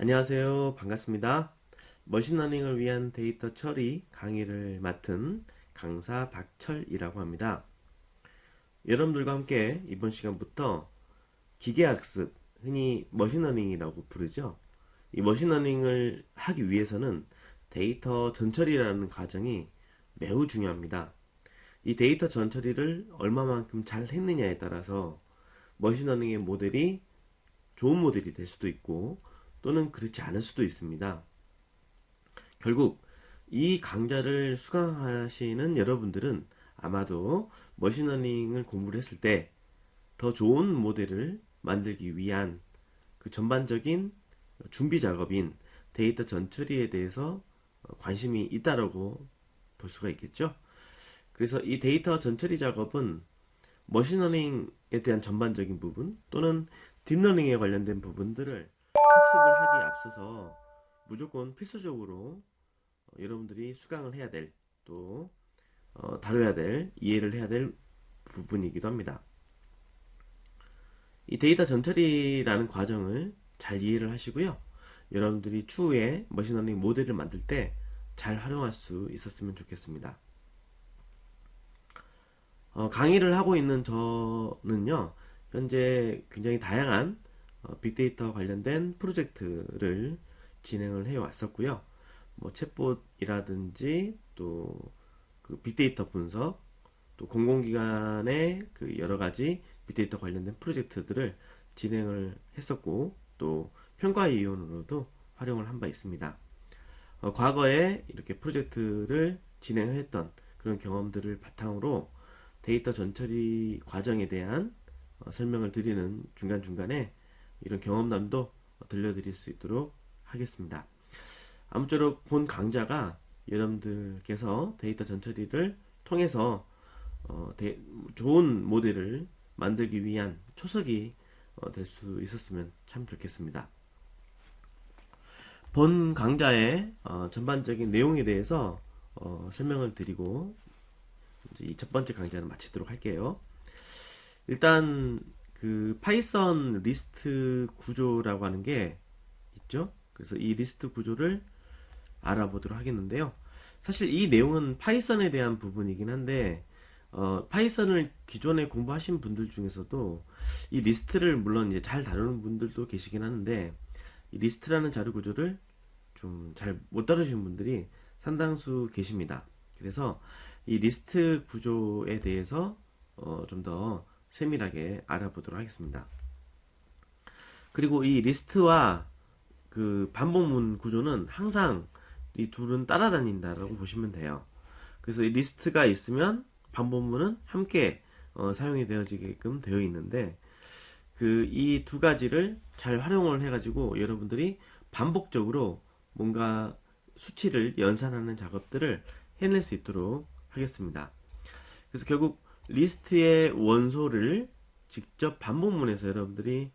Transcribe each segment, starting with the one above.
안녕하세요. 반갑습니다. 머신러닝을 위한 데이터 처리 강의를 맡은 강사 박철이라고 합니다. 여러분들과 함께 이번 시간부터 기계학습, 흔히 머신러닝이라고 부르죠. 이 머신러닝을 하기 위해서는 데이터 전처리라는 과정이 매우 중요합니다. 이 데이터 전처리를 얼마만큼 잘 했느냐에 따라서 머신러닝의 모델이 좋은 모델이 될 수도 있고 또는 그렇지 않을 수도 있습니다. 결국 이 강좌를 수강하시는 여러분들은 아마도 머신러닝을 공부를 했을 때 더 좋은 모델을 만들기 위한 그 전반적인 준비 작업인 데이터 전처리에 대해서 관심이 있다라고 볼 수가 있겠죠. 그래서 이 데이터 전처리 작업은 머신러닝에 대한 전반적인 부분 또는 딥러닝에 관련된 부분들을 학습을 하기에 앞서서 무조건 필수적으로 여러분들이 수강을 해야 될, 또 다뤄야 될, 이해를 해야 될 부분이기도 합니다. 이 데이터 전처리라는 과정을 잘 이해를 하시고요. 여러분들이 추후에 머신러닝 모델을 만들 때 잘 활용할 수 있었으면 좋겠습니다. 강의를 하고 있는 저는요, 현재 굉장히 다양한 빅데이터 관련된 프로젝트를 진행을 해 왔었고요. 뭐 챗봇이라든지 또 그 빅데이터 분석, 또 공공기관의 그 여러 가지 빅데이터 관련된 프로젝트들을 진행을 했었고, 또 평가위원으로도 활용을 한 바 있습니다. 과거에 이렇게 프로젝트를 진행했던 그런 경험들을 바탕으로 데이터 전처리 과정에 대한 설명을 드리는 중간중간에 이런 경험담도 들려드릴 수 있도록 하겠습니다. 아무쪼록 본 강좌가 여러분들께서 데이터 전처리를 통해서 좋은 모델을 만들기 위한 초석이 될 수 있었으면 참 좋겠습니다. 본 강좌의 전반적인 내용에 대해서 설명을 드리고 이 첫 번째 강좌는 마치도록 할게요. 일단 그 파이썬 리스트 구조라고 하는 게 있죠. 그래서 이 리스트 구조를 알아보도록 하겠는데요. 사실 이 내용은 파이썬에 대한 부분이긴 한데 파이썬을 기존에 공부하신 분들 중에서도 이 리스트를 물론 이제 잘 다루는 분들도 계시긴 하는데 이 리스트라는 자료 구조를 좀 잘 못 다루시는 분들이 상당수 계십니다. 그래서 이 리스트 구조에 대해서 좀 더 세밀하게 알아보도록 하겠습니다. 그리고 이 리스트와 그 반복문 구조는 항상 이 둘은 따라다닌다라고 보시면 돼요. 그래서 이 리스트가 있으면 반복문은 함께 사용이 되어지게끔 되어 있는데 그 이 두 가지를 잘 활용을 해가지고 여러분들이 반복적으로 뭔가 수치를 연산하는 작업들을 해낼 수 있도록 하겠습니다. 그래서 결국 리스트의 원소를 직접 반복문에서 여러분들이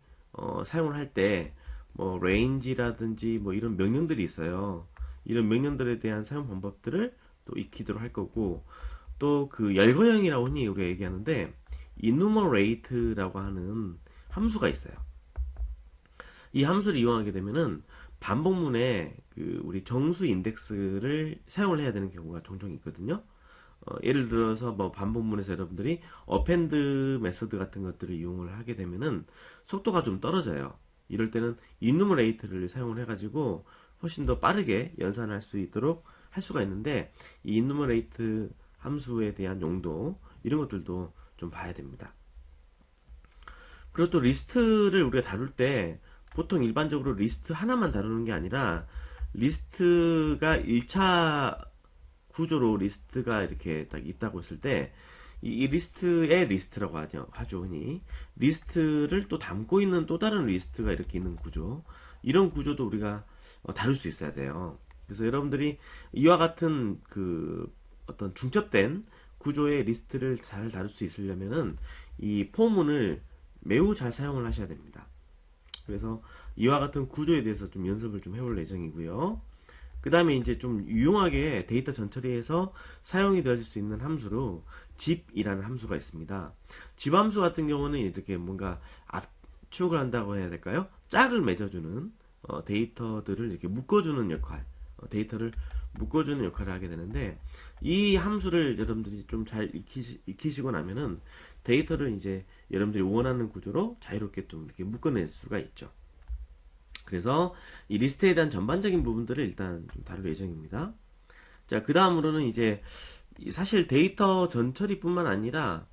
사용을 할 때 뭐 range라든지 뭐 이런 명령들이 있어요. 이런 명령들에 대한 사용 방법들을 또 익히도록 할 거고 또 그 열거형이라고 흔히 우리가 얘기하는데 enumerate라고 하는 함수가 있어요. 이 함수를 이용하게 되면은 반복문에 그 우리 정수 인덱스를 사용을 해야 되는 경우가 종종 있거든요. 예를 들어서 뭐 반복문에서 여러분들이 append 메서드 같은 것들을 이용을 하게 되면은 속도가 좀 떨어져요. 이럴 때는 enumerate를 사용을 해가지고 훨씬 더 빠르게 연산할 수 있도록 할 수가 있는데 이 enumerate 함수에 대한 용도 이런 것들도 좀 봐야 됩니다. 그리고 또 리스트를 우리가 다룰 때 보통 일반적으로 리스트 하나만 다루는 게 아니라 리스트가 1차 구조로 리스트가 이렇게 딱 있다고 했을 때 이 리스트의 리스트라고 하죠 흔히 리스트를 또 담고 있는 또 다른 리스트가 이렇게 있는 구조 이런 구조도 우리가 다룰 수 있어야 돼요. 그래서 여러분들이 이와 같은 그 어떤 중첩된 구조의 리스트를 잘 다룰 수 있으려면은 이 포문을 매우 잘 사용을 하셔야 됩니다. 그래서 이와 같은 구조에 대해서 좀 연습을 좀 해볼 예정이고요. 그 다음에 이제 좀 유용하게 데이터 전처리에서 사용이 되어질 수 있는 함수로 zip이라는 함수가 있습니다. zip 함수 같은 경우는 이렇게 뭔가 압축을 한다고 해야 될까요? 짝을 맺어주는 데이터들을 이렇게 묶어주는 역할, 데이터를 묶어주는 역할을 하게 되는데, 이 함수를 여러분들이 좀 잘 익히시고 나면은 데이터를 이제 여러분들이 원하는 구조로 자유롭게 좀 이렇게 묶어낼 수가 있죠. 그래서 이 리스트에 대한 전반적인 부분들을 일단 좀 다룰 예정입니다. 자, 그 다음으로는 이제 사실 데이터 전처리뿐만 아니라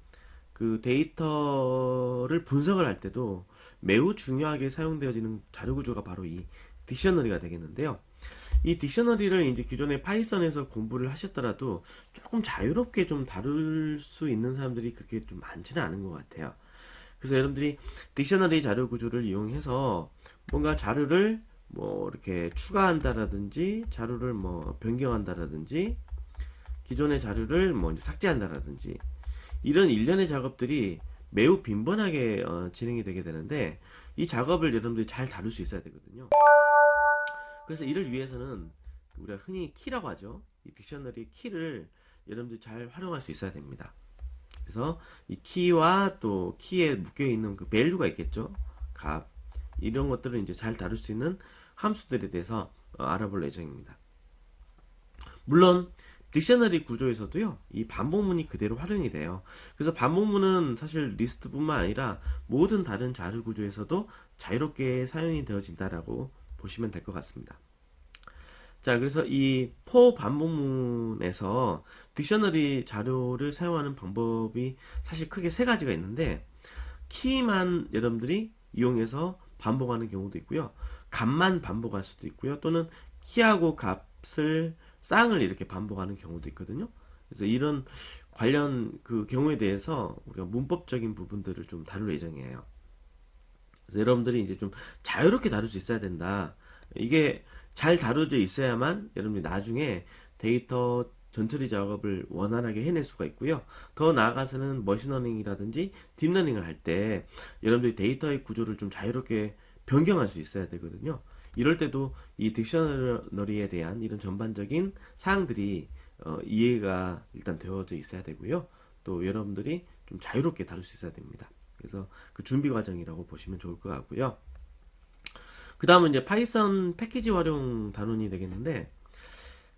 그 데이터를 분석을 할 때도 매우 중요하게 사용되어지는 자료 구조가 바로 이 딕셔너리가 되겠는데요. 이 딕셔너리를 이제 기존에 파이썬에서 공부를 하셨더라도 조금 자유롭게 좀 다룰 수 있는 사람들이 그렇게 좀 많지는 않은 것 같아요. 그래서 여러분들이 딕셔너리 자료 구조를 이용해서 뭔가 자료를 뭐 이렇게 추가한다라든지 자료를 뭐 변경한다라든지 기존의 자료를 뭐 이제 삭제한다라든지 이런 일련의 작업들이 매우 빈번하게 진행이 되게 되는데, 이 작업을 여러분들이 잘 다룰 수 있어야 되거든요. 그래서 이를 위해서는 우리가 흔히 키라고 하죠. 이 딕셔너리 키를 여러분들이 잘 활용할 수 있어야 됩니다. 그래서 이 키와 또 키에 묶여 있는 그 밸류가 있겠죠. 값, 이런 것들을 이제 잘 다룰 수 있는 함수들에 대해서 알아볼 예정입니다. 물론 딕셔너리 구조에서도요, 이 반복문이 그대로 활용이 돼요. 그래서 반복문은 사실 리스트뿐만 아니라 모든 다른 자료 구조에서도 자유롭게 사용이 되어진다라고 보시면 될 것 같습니다. 자, 그래서 이 for 반복문에서 딕셔너리 자료를 사용하는 방법이 사실 크게 세 가지가 있는데, 키만 여러분들이 이용해서 반복하는 경우도 있고요, 값만 반복할 수도 있고요, 또는 키하고 값을 쌍을 이렇게 반복하는 경우도 있거든요. 그래서 이런 관련 그 경우에 대해서 우리가 문법적인 부분들을 좀 다룰 예정이에요. 그래서 여러분들이 이제 좀 자유롭게 다룰 수 있어야 된다. 이게 잘 다루어져 있어야만 여러분들이 나중에 데이터 전처리 작업을 원활하게 해낼 수가 있고요. 더 나아가서는 머신러닝이라든지 딥러닝을 할 때 여러분들이 데이터의 구조를 좀 자유롭게 변경할 수 있어야 되거든요. 이럴 때도 이 딕셔너리에 대한 이런 전반적인 사항들이 이해가 일단 되어져 있어야 되고요. 또 여러분들이 좀 자유롭게 다룰 수 있어야 됩니다. 그래서 그 준비 과정이라고 보시면 좋을 것 같고요. 그 다음은 이제 파이썬 패키지 활용 단원이 되겠는데,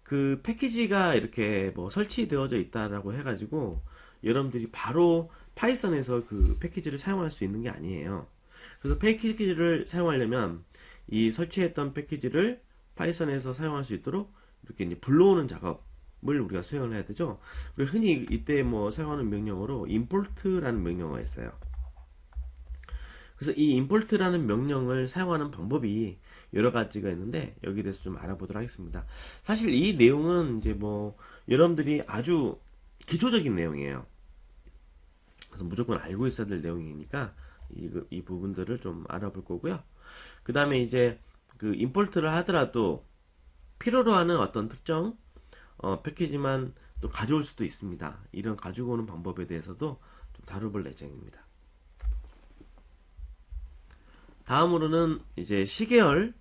그 패키지가 이렇게 뭐 설치되어져 있다라고 해가지고 여러분들이 바로 파이썬에서 그 패키지를 사용할 수 있는 게 아니에요. 그래서 패키지를 사용하려면 이 설치했던 패키지를 파이썬에서 사용할 수 있도록 이렇게 이제 불러오는 작업을 우리가 수행을 해야 되죠. 그리고 흔히 이때 뭐 사용하는 명령어로 import라는 명령어가 있어요. 그래서 이 import라는 명령을 사용하는 방법이 여러 가지가 있는데, 여기에 대해서 좀 알아보도록 하겠습니다. 사실 이 내용은 이제 뭐 여러분들이 아주 기초적인 내용이에요. 그래서 무조건 알고 있어야 될 내용이니까 이 부분들을 좀 알아볼 거고요. 그 다음에 이제 그 임포트를 하더라도 필요로 하는 어떤 특정 패키지만 또 가져올 수도 있습니다. 이런 가지고 오는 방법에 대해서도 좀 다뤄볼 예정입니다. 다음으로는 이제 시계열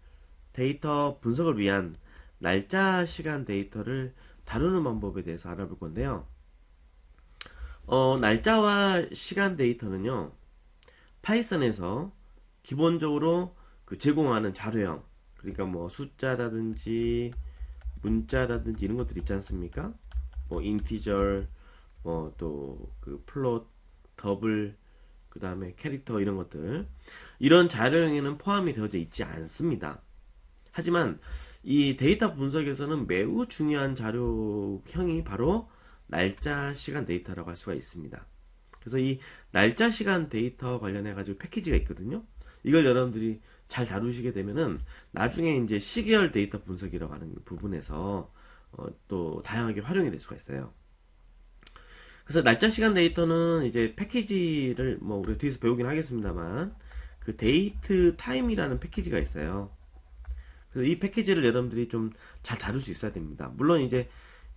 데이터 분석을 위한 날짜 시간 데이터를 다루는 방법에 대해서 알아볼 건데요. 날짜와 시간 데이터는요, 파이썬에서 기본적으로 그 제공하는 자료형, 그러니까 뭐 숫자라든지 문자라든지 이런 것들 있지 않습니까? 뭐 인티저, 뭐 또 그 플롯, 더블, 그 다음에 캐릭터, 이런 것들, 이런 자료형에는 포함이 되어져 있지 않습니다. 하지만 이 데이터 분석에서는 매우 중요한 자료형이 바로 날짜 시간 데이터라고 할 수가 있습니다. 그래서 이 날짜 시간 데이터 관련해 가지고 패키지가 있거든요. 이걸 여러분들이 잘 다루시게 되면은 나중에 이제 시계열 데이터 분석이라고 하는 부분에서 또 다양하게 활용이 될 수가 있어요. 그래서 날짜 시간 데이터는 이제 패키지를 뭐 우리 뒤에서 배우긴 하겠습니다만, 그 데이트 타임이라는 패키지가 있어요. 그래서 이 패키지를 여러분들이 좀 잘 다룰 수 있어야 됩니다. 물론 이제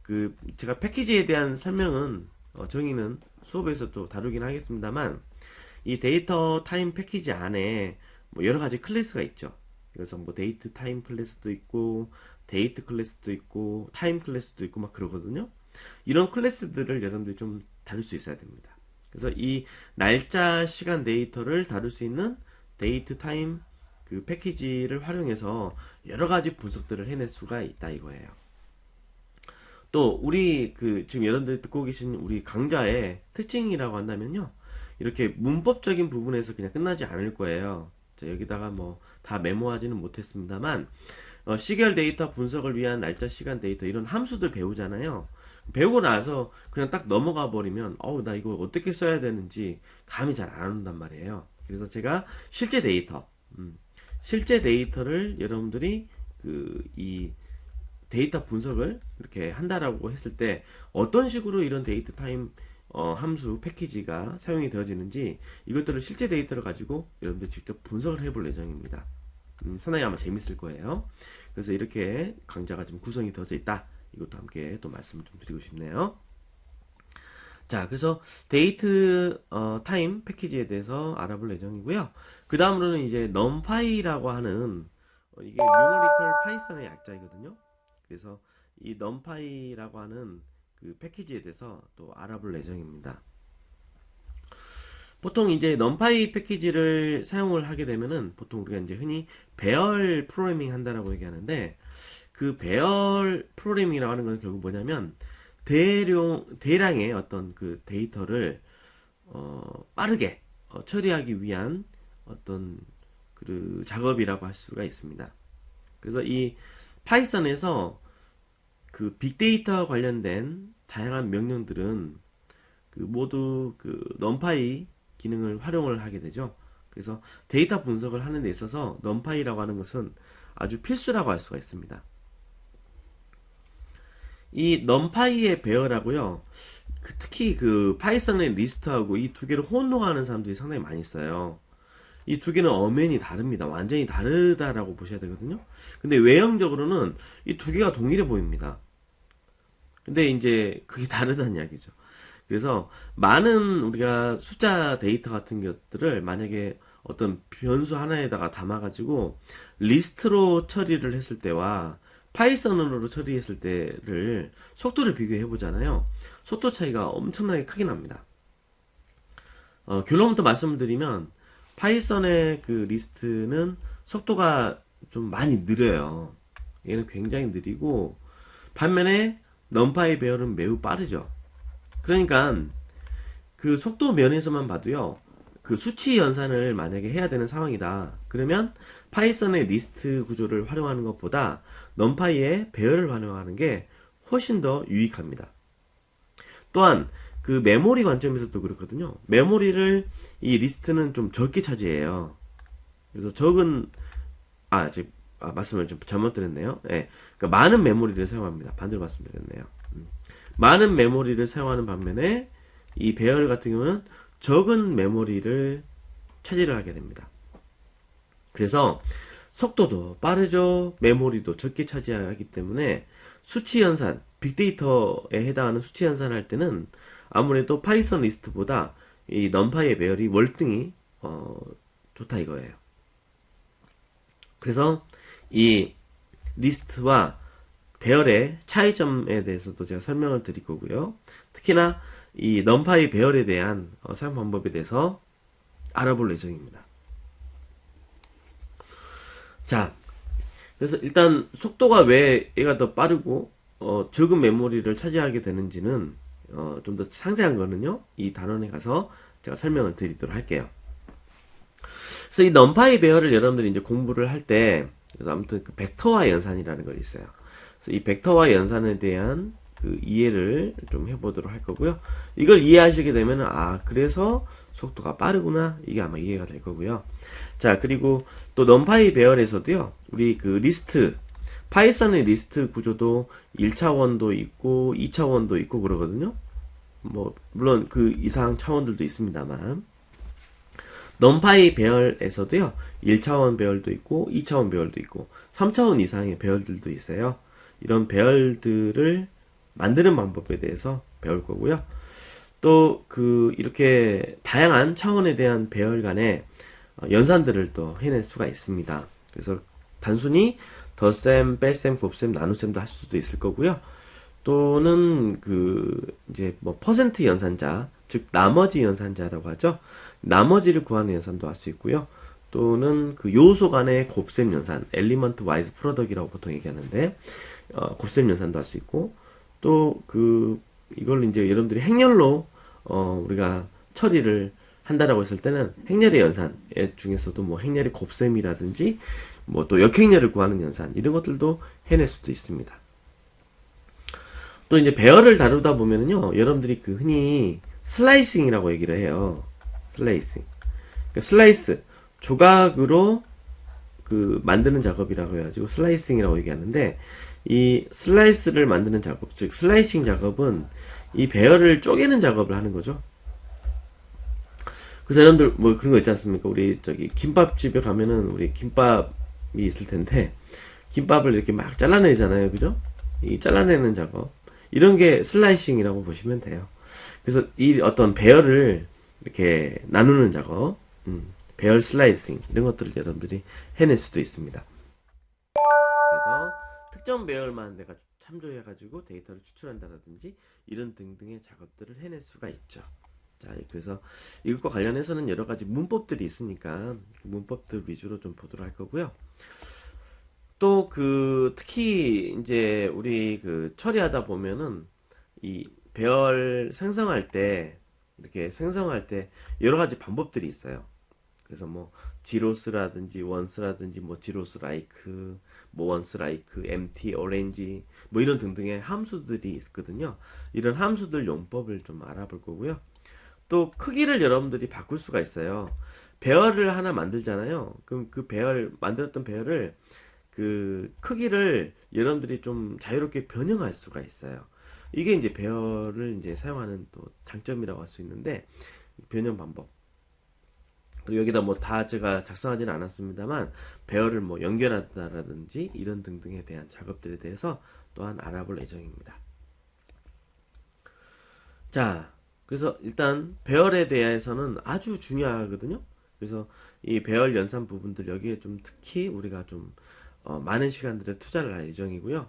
그 제가 패키지에 대한 설명은 정의는 수업에서 또 다루긴 하겠습니다만, 이 데이터 타임 패키지 안에 뭐 여러 가지 클래스가 있죠. 그래서 뭐 데이트 타임 클래스도 있고 데이트 클래스도 있고 타임 클래스도 있고 막 그러거든요. 이런 클래스들을 여러분들이 좀 다룰 수 있어야 됩니다. 그래서 이 날짜 시간 데이터를 다룰 수 있는 데이트 타임 그 패키지를 활용해서 여러 가지 분석들을 해낼 수가 있다 이거예요. 또 우리 그 지금 여러분들이 듣고 계신 우리 강좌의 특징이라고 한다면요, 이렇게 문법적인 부분에서 그냥 끝나지 않을 거예요. 자, 여기다가 뭐 다 메모하지는 못했습니다만 시계열 데이터 분석을 위한 날짜 시간 데이터 이런 함수들 배우잖아요. 배우고 나서 그냥 딱 넘어가 버리면 나 이거 어떻게 써야 되는지 감이 잘 안 온단 말이에요. 그래서 제가 실제 데이터를 여러분들이 이 데이터 분석을 이렇게 한다라고 했을 때 어떤 식으로 이런 데이터 타임 함수 패키지가 사용이 되어지는지 이것들을 실제 데이터를 가지고 여러분들 직접 분석을 해볼 예정입니다. 상당히 아마 재밌을 거예요. 그래서 이렇게 강좌가 좀 구성이 되어져 있다. 이것도 함께 또 말씀을 좀 드리고 싶네요. 자, 그래서 데이트 타임 패키지에 대해서 알아볼 예정이고요. 그 다음으로는 이제 numpy라고 하는 이게 numerical python의 약자이거든요. 그래서 이 numpy라고 하는 그 패키지에 대해서 또 알아볼 예정입니다. 보통 이제 numpy 패키지를 사용을 하게 되면은 보통 우리가 이제 흔히 배열 프로그래밍 한다라고 얘기하는데, 그 배열 프로그래밍이라고 하는 건 결국 뭐냐면 대량의 어떤 그 데이터를 빠르게 처리하기 위한 어떤 그 작업이라고 할 수가 있습니다. 그래서 이 파이썬에서 그 빅데이터 관련된 다양한 명령들은 그 모두 그 numpy 기능을 활용을 하게 되죠. 그래서 데이터 분석을 하는 데 있어서 numpy라고 하는 것은 아주 필수라고 할 수가 있습니다. 이 numpy의 배열하고요, 특히 그 파이썬의 리스트하고 이 두 개를 혼동하는 사람들이 상당히 많이 있어요. 이 두 개는 엄연히 다릅니다. 완전히 다르다라고 보셔야 되거든요. 근데 외형적으로는 이 두 개가 동일해 보입니다. 근데 이제 그게 다르다는 이야기죠. 그래서 많은 우리가 숫자 데이터 같은 것들을 만약에 어떤 변수 하나에다가 담아가지고 리스트로 처리를 했을 때와 파이썬으로 처리했을 때를 속도를 비교해 보잖아요. 속도 차이가 엄청나게 크게 납니다. 결론부터 말씀을 드리면 파이썬의 그 리스트는 속도가 좀 많이 느려요. 얘는 굉장히 느리고, 반면에 numpy 배열은 매우 빠르죠. 그러니까 그 속도 면에서만 봐도요, 그 수치 연산을 만약에 해야 되는 상황이다. 그러면 파이썬의 리스트 구조를 활용하는 것보다 numpy의 배열을 활용하는 게 훨씬 더 유익합니다. 또한 그 메모리 관점에서도 그렇거든요. 메모리를 이 리스트는 좀 적게 차지해요. 그래서 적은 말씀을 좀 잘못 드렸네요. 예, 그러니까 많은 메모리를 사용합니다. 반대로 말씀드렸네요. 많은 메모리를 사용하는 반면에 이 배열 같은 경우는 적은 메모리를 차지를 하게 됩니다. 그래서 속도도 빠르죠. 메모리도 적게 차지하기 때문에 수치 연산, 빅데이터에 해당하는 수치 연산할 때는 아무래도 파이썬 리스트보다 이 numpy의 배열이 월등히 좋다 이거예요. 그래서 이 리스트와 배열의 차이점에 대해서도 제가 설명을 드릴 거고요. 특히나 이 numpy 배열에 대한 사용 방법에 대해서 알아볼 예정입니다. 자, 그래서 일단 속도가 왜 얘가 더 빠르고 적은 메모리를 차지하게 되는지는 좀 더 상세한 거는요, 이 단원에 가서 제가 설명을 드리도록 할게요. 그래서 이 numpy 배열을 여러분들이 이제 공부를 할 때, 그래서 아무튼 그 벡터화 연산이라는 걸 있어요. 그래서 이 벡터화 연산에 대한 그 이해를 좀 해보도록 할 거고요. 이걸 이해하시게 되면은 그래서 속도가 빠르구나, 이게 아마 이해가 될 거고요. 자, 그리고 또 numpy 배열에서도요, 우리 그 리스트, 파이썬의 리스트 구조도 1차원도 있고 2차원도 있고 그러거든요. 뭐 물론 그 이상 차원들도 있습니다만, numpy 배열에서도요 1차원 배열도 있고 2차원 배열도 있고 3차원 이상의 배열들도 있어요. 이런 배열들을 만드는 방법에 대해서 배울 거고요. 또 그 이렇게 다양한 차원에 대한 배열 간의 연산들을 또 해낼 수가 있습니다. 그래서 단순히 덧셈, 뺄셈, 곱셈, 나눗셈도 할 수도 있을 거고요. 또는 그 이제 뭐 퍼센트 연산자, 즉 나머지 연산자라고 하죠. 나머지를 구하는 연산도 할 수 있고요. 또는 그 요소 간의 곱셈 연산, 엘리먼트 와이즈 프로덕이라고 보통 얘기하는데, 곱셈 연산도 할 수 있고, 또 이걸 이제 여러분들이 행렬로 우리가 처리를 한다라고 했을 때는 행렬의 연산 중에서도 뭐 행렬의 곱셈이라든지 뭐 또 역행렬을 구하는 연산 이런 것들도 해낼 수도 있습니다. 또 이제 배열을 다루다 보면은요, 여러분들이 흔히 슬라이싱이라고 얘기를 해요. 슬라이싱. 그러니까 슬라이스 조각으로 만드는 작업이라고 해가지고 슬라이싱이라고 얘기하는데, 이 슬라이스를 만드는 작업, 즉 슬라이싱 작업은 이 배열을 쪼개는 작업을 하는 거죠. 그래서 여러분들 뭐 그런 거 있지 않습니까? 우리 김밥집에 가면은 우리 김밥이 있을 텐데, 김밥을 이렇게 막 잘라내잖아요, 그죠? 이 잘라내는 작업, 이런 게 슬라이싱이라고 보시면 돼요. 그래서 이 어떤 배열을 이렇게 나누는 작업, 배열 슬라이싱 이런 것들을 여러분들이 해낼 수도 있습니다. 그래서 특정 배열만 내가 참조해가지고 데이터를 추출한다든지 이런 등등의 작업들을 해낼 수가 있죠. 자, 그래서 이것과 관련해서는 여러 가지 문법들이 있으니까 그 문법들 위주로 좀 보도록 할 거고요. 또 특히 이제 우리 처리하다 보면은 이 배열 생성할 때, 이렇게 생성할 때 여러 가지 방법들이 있어요. 그래서 뭐 지로스라든지 원스라든지 뭐 지로스 라이크, 뭐 원스 라이크, MT, 오렌지 뭐 이런 등등의 함수들이 있거든요. 이런 함수들 용법을 좀 알아볼 거고요. 또 크기를 여러분들이 바꿀 수가 있어요. 배열을 하나 만들잖아요. 그럼 만들었던 배열을 크기를 여러분들이 좀 자유롭게 변형할 수가 있어요. 이게 이제 배열을 이제 사용하는 또 장점이라고 할 수 있는데, 변형 방법. 그리고 여기다 뭐 다 제가 작성하지는 않았습니다만, 배열을 뭐 연결한다라든지 이런 등등에 대한 작업들에 대해서 또한 알아볼 예정입니다. 자, 그래서 일단 배열에 대해서는 아주 중요하거든요. 그래서 이 배열 연산 부분들 여기에 좀 특히 우리가 좀 많은 시간들을 투자를 할 예정이고요.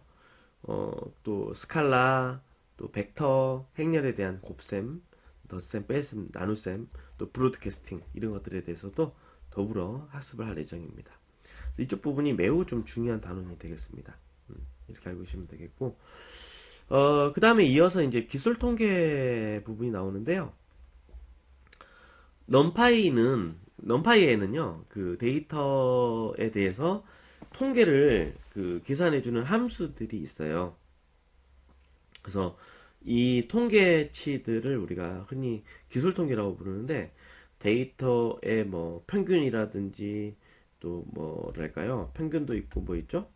또 스칼라, 또 벡터, 행렬에 대한 곱셈, 덧셈, 뺄셈, 나눗셈, 또 브로드캐스팅 이런 것들에 대해서도 더불어 학습을 할 예정입니다. 그래서 이쪽 부분이 매우 좀 중요한 단원이 되겠습니다. 이렇게 알고 계시면 되겠고, 그 다음에 이어서 이제 기술 통계 부분이 나오는데요. 넘파이에는요, 데이터에 대해서 통계를 계산해주는 함수들이 있어요. 그래서 이 통계치들을 우리가 흔히 기술 통계라고 부르는데, 데이터의 뭐 평균이라든지 또 뭐랄까요, 평균도 있고 뭐 있죠?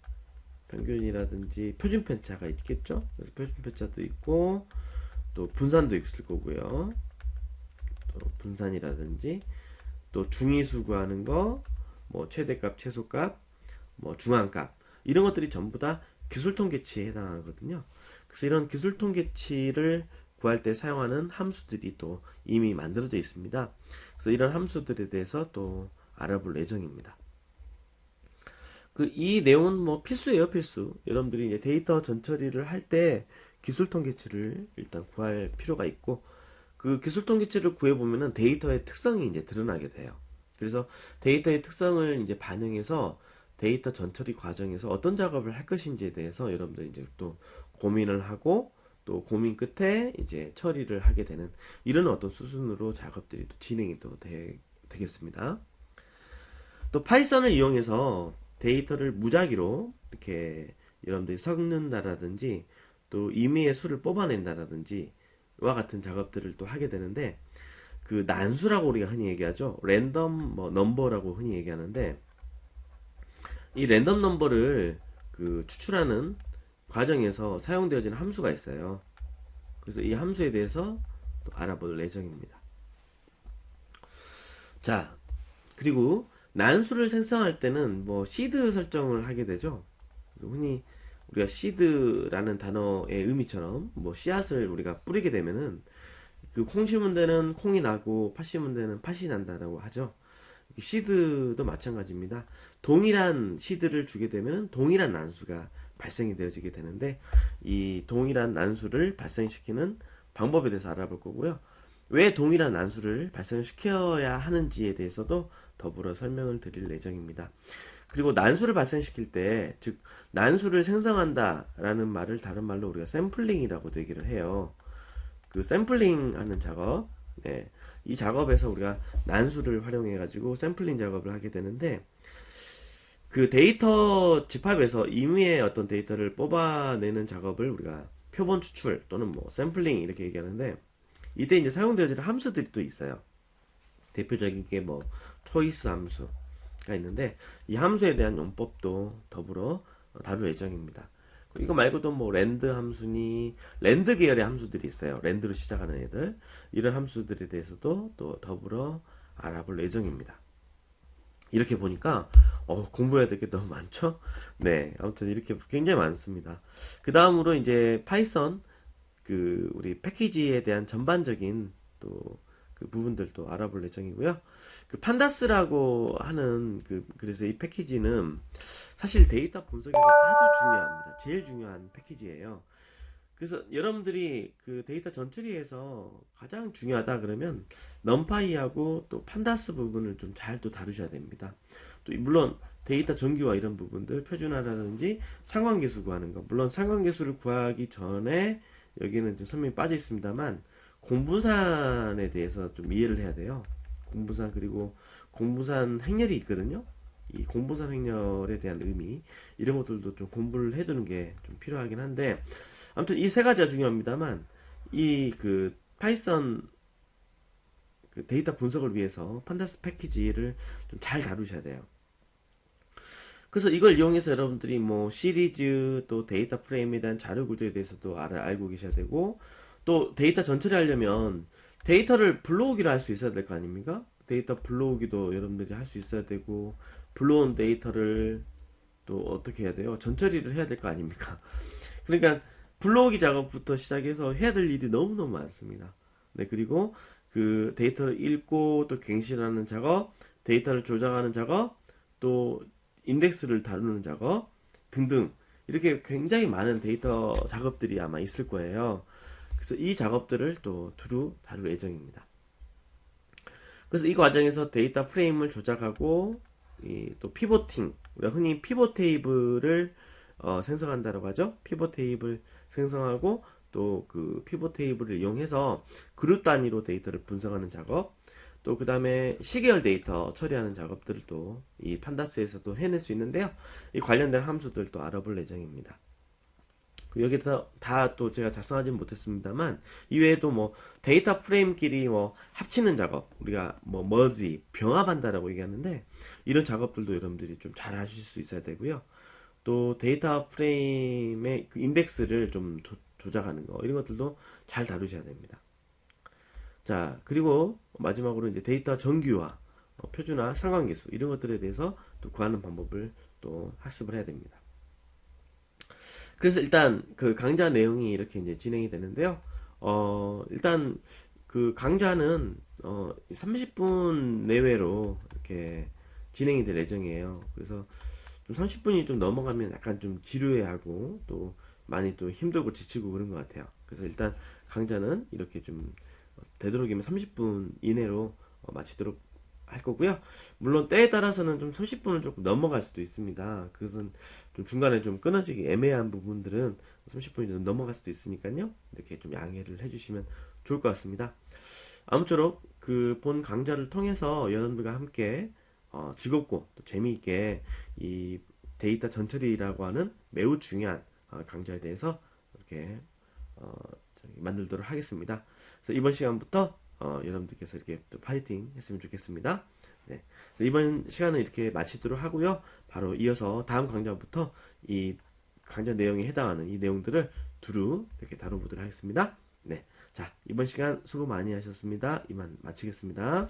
평균이라든지 표준 편차가 있겠죠? 그래서 표준 편차도 있고 또 분산도 있을 거고요. 또 분산이라든지 또 중위수 구하는 거, 뭐 최대값, 최소값, 뭐 중앙값 이런 것들이 전부 다 기술 통계치에 해당하거든요. 그래서 이런 기술 통계치를 구할 때 사용하는 함수들이 또 이미 만들어져 있습니다. 그래서 이런 함수들에 대해서 또 알아볼 예정입니다. 이 내용은 뭐 필수예요, 필수. 여러분들이 이제 데이터 전처리를 할 때 기술 통계치를 일단 구할 필요가 있고, 기술 통계치를 구해보면은 데이터의 특성이 이제 드러나게 돼요. 그래서 데이터의 특성을 이제 반영해서 데이터 전처리 과정에서 어떤 작업을 할 것인지에 대해서 여러분들이 이제 또 고민을 하고, 또 고민 끝에 이제 처리를 하게 되는 이런 어떤 수순으로 작업들이 또 진행이 또 되겠습니다. 또 파이썬을 이용해서 데이터를 무작위로 이렇게 여러분들이 섞는다라든지 또 임의의 수를 뽑아낸다라든지 와 같은 작업들을 또 하게 되는데, 난수라고 우리가 흔히 얘기하죠. 랜덤 넘버라고 흔히 얘기하는데, 이 랜덤 넘버를 추출하는 과정에서 사용되어지는 함수가 있어요. 그래서 이 함수에 대해서 또 알아볼 예정입니다. 자, 그리고 난수를 생성할 때는 뭐 시드 설정을 하게 되죠. 흔히 우리가 시드라는 단어의 의미처럼 뭐 씨앗을 우리가 뿌리게 되면은 콩 심은 데는 콩이 나고 팥 심은 데는 팥이 난다라고 하죠. 시드도 마찬가지입니다. 동일한 시드를 주게 되면 동일한 난수가 발생이 되어지게 되는데, 이 동일한 난수를 발생시키는 방법에 대해서 알아볼 거고요. 왜 동일한 난수를 발생시켜야 하는지에 대해서도 더불어 설명을 드릴 예정입니다. 그리고 난수를 발생시킬 때, 즉 난수를 생성한다라는 말을 다른 말로 우리가 샘플링이라고도 얘기를 해요. 그 샘플링 하는 작업, 네. 이 작업에서 우리가 난수를 활용해 가지고 샘플링 작업을 하게 되는데, 그 데이터 집합에서 임의의 어떤 데이터를 뽑아내는 작업을 우리가 표본 추출 또는 뭐 샘플링 이렇게 얘기하는데, 이때 이제 사용되어지는 함수들이 또 있어요. 대표적인 게 뭐 초이스 함수가 있는데, 이 함수에 대한 용법도 더불어 다룰 예정입니다. 이거 말고도 뭐 랜드 함수니, 랜드 계열의 함수들이 있어요. 랜드로 시작하는 애들, 이런 함수들에 대해서도 또 더불어 알아볼 예정입니다. 이렇게 보니까 공부해야 될 게 너무 많죠? 네, 아무튼 이렇게 굉장히 많습니다. 그 다음으로 이제 파이썬 그 우리 패키지에 대한 전반적인 또 그 부분들도 알아볼 예정이고요. 그 판다스라고 하는 그래서 이 패키지는 사실 데이터 분석에서 아주 중요합니다. 제일 중요한 패키지예요. 그래서 여러분들이 그 데이터 전처리에서 가장 중요하다 그러면 넘파이하고 또 판다스 부분을 좀 잘 또 다루셔야 됩니다. 또 물론 데이터 정규화 이런 부분들, 표준화라든지 상관계수 구하는 거, 물론 상관계수를 구하기 전에 여기는 좀 설명이 빠져 있습니다만, 공분산에 대해서 좀 이해를 해야 돼요. 공분산, 그리고 공분산 행렬이 있거든요. 이 공분산 행렬에 대한 의미, 이런 것들도 좀 공부를 해두는 게 좀 필요하긴 한데, 아무튼 이 세 가지가 중요합니다만, 이 그 파이썬 그 데이터 분석을 위해서 판다스 패키지를 좀 잘 다루셔야 돼요. 그래서 이걸 이용해서 여러분들이 뭐 시리즈, 또 데이터 프레임에 대한 자료 구조에 대해서도 알고 계셔야 되고, 또 데이터 전처리 하려면 데이터를 불러오기로 할 수 있어야 될 거 아닙니까? 데이터 불러오기도 여러분들이 할 수 있어야 되고, 불러온 데이터를 또 어떻게 해야 돼요? 전처리를 해야 될 거 아닙니까? 그러니까 불러오기 작업부터 시작해서 해야 될 일이 너무너무 많습니다. 네, 그리고 그 데이터를 읽고 또 갱신하는 작업, 데이터를 조작하는 작업, 또 인덱스를 다루는 작업 등등, 이렇게 굉장히 많은 데이터 작업들이 아마 있을 거예요. 그래서 이 작업들을 또 두루 다룰 예정입니다. 그래서 이 과정에서 데이터 프레임을 조작하고, 또 피보팅, 우리가 흔히 피봇 테이블을 생성한다고 하죠. 피봇 테이블 생성하고, 또 그 피봇 테이블을 이용해서 그룹 단위로 데이터를 분석하는 작업, 또 그 다음에 시계열 데이터 처리하는 작업들을 또 이 판다스에서도 해낼 수 있는데요. 이 관련된 함수들도 알아볼 예정입니다. 여기서 다 또 제가 작성하지는 못했습니다만, 이외에도 뭐 데이터 프레임끼리 뭐 합치는 작업, 우리가 뭐 머지, 병합한다라고 얘기하는데, 이런 작업들도 여러분들이 좀 잘 하실 수 있어야 되고요. 또 데이터 프레임의 그 인덱스를 좀 조작하는 거, 이런 것들도 잘 다루셔야 됩니다. 자, 그리고 마지막으로 이제 데이터 정규화, 표준화, 상관계수, 이런 것들에 대해서 또 구하는 방법을 또 학습을 해야 됩니다. 그래서 일단 그 강좌 내용이 이렇게 이제 진행이 되는데요. 일단 그 강좌는 30분 내외로 이렇게 진행이 될 예정이에요. 그래서 좀 30분이 좀 넘어가면 약간 좀 지루해하고 또 많이 또 힘들고 지치고 그런 것 같아요. 그래서 일단 강좌는 이렇게 좀 되도록이면 30분 이내로 마치도록 할 거고요. 물론 때에 따라서는 좀 30분을 조금 넘어갈 수도 있습니다. 그것은 좀 중간에 좀 끊어지기 애매한 부분들은 30분이 좀 넘어갈 수도 있으니까요. 이렇게 좀 양해를 해주시면 좋을 것 같습니다. 아무쪼록 그 본 강좌를 통해서 여러분들과 함께 즐겁고 또 재미있게 이 데이터 전처리라고 하는 매우 중요한 강좌에 대해서 이렇게 만들도록 하겠습니다. 그래서 이번 시간부터 여러분들께서 이렇게 또 파이팅 했으면 좋겠습니다. 네. 이번 시간은 이렇게 마치도록 하고요. 바로 이어서 다음 강좌부터 이 강좌 내용에 해당하는 이 내용들을 두루 이렇게 다뤄보도록 하겠습니다. 네. 자, 이번 시간 수고 많이 하셨습니다. 이만 마치겠습니다.